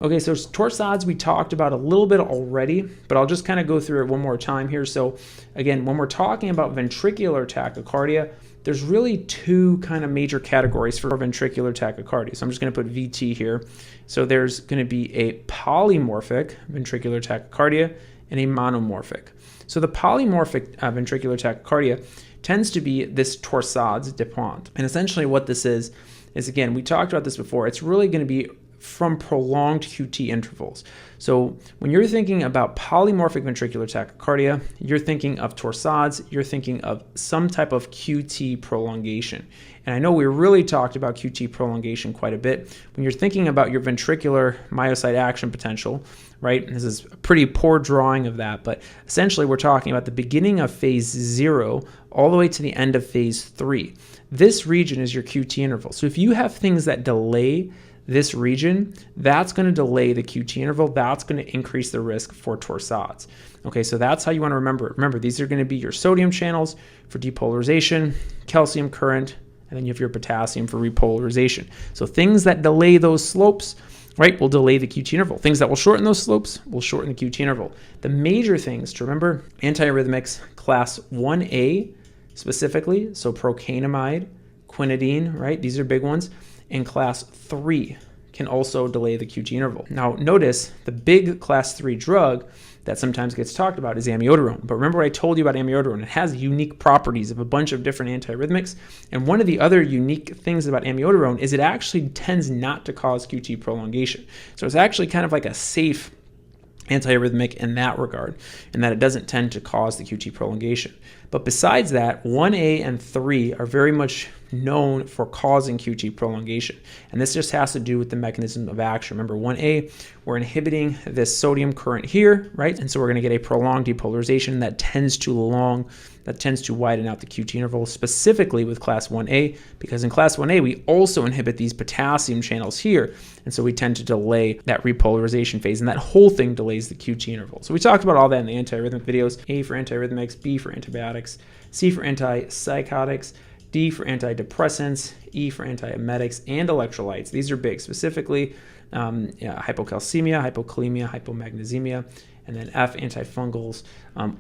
Okay, so torsades we talked about a little bit already, but I'll just kind of go through it one more time here. So again, when we're talking about ventricular tachycardia, there's really two kind of major categories for ventricular tachycardia. So I'm just going to put VT here. So there's going to be a polymorphic ventricular tachycardia and a monomorphic. So the polymorphic ventricular tachycardia tends to be this torsades de pointe. And essentially what this is again, we talked about this before, it's really going to be from prolonged QT intervals. So when you're thinking about polymorphic ventricular tachycardia, you're thinking of torsades, you're thinking of some type of QT prolongation. And I know we really talked about QT prolongation quite a bit. When you're thinking about your ventricular myocyte action potential, right? And this is a pretty poor drawing of that, but essentially we're talking about the beginning of phase 0 all the way to the end of phase 3. This region is your QT interval. So if you have things that delay this region, that's going to delay the QT interval. That's going to increase the risk for torsades. Okay, so that's how you want to remember it. Remember, these are going to be your sodium channels for depolarization, calcium current, and then you have your potassium for repolarization. So things that delay those slopes, right, will delay the QT interval. Things that will shorten those slopes will shorten the QT interval. The major things to remember, antiarrhythmics class 1A specifically, so procainamide, quinidine, right, these are big ones. And class 3 can also delay the QT interval. Now notice the big class 3 drug that sometimes gets talked about is amiodarone. But remember what I told you about amiodarone. It has unique properties of a bunch of different antiarrhythmics. And one of the other unique things about amiodarone is it actually tends not to cause QT prolongation. So it's actually kind of like a safe antiarrhythmic in that regard, in that it doesn't tend to cause the QT prolongation. But besides that, 1A and 3 are very much known for causing QT prolongation. And this just has to do with the mechanism of action. Remember, 1A, we're inhibiting this sodium current here, right? And so we're going to get a prolonged depolarization that tends to widen out the QT interval, specifically with class 1A, because in class 1A, we also inhibit these potassium channels here. And so we tend to delay that repolarization phase, and that whole thing delays the QT interval. So we talked about all that in the antiarrhythmic videos: A for antiarrhythmics, B for antibiotics, C for antipsychotics, D for antidepressants, E for antiemetics, and electrolytes. These are big, specifically hypocalcemia, hypokalemia, hypomagnesemia, and then F, antifungals.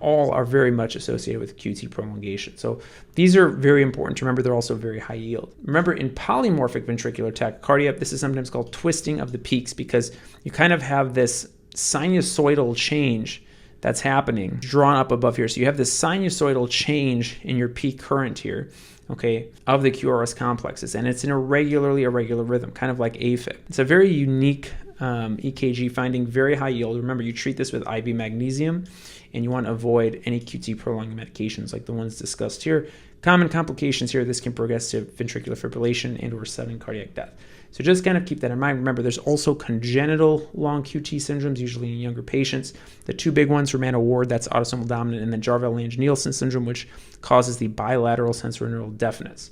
All are very much associated with QT prolongation. So these are very important to remember. They're also very high yield. Remember, in polymorphic ventricular tachycardia, this is sometimes called twisting of the peaks, because you kind of have this sinusoidal change that's happening drawn up above here. So you have this sinusoidal change in your peak current here, okay, of the QRS complexes, and it's in a irregular rhythm, kind of like AFib. It's a very unique EKG finding, very high yield. Remember, you treat this with IV magnesium, and you want to avoid any QT prolonging medications like the ones discussed here. Common complications here, this can progress to ventricular fibrillation and or sudden cardiac death. So just kind of keep that in mind. Remember, there's also congenital long QT syndromes, usually in younger patients. The two big ones, Romano-Ward, that's autosomal dominant, and then Jarvell-Lange-Nielsen syndrome, which causes the bilateral sensorineural deafness.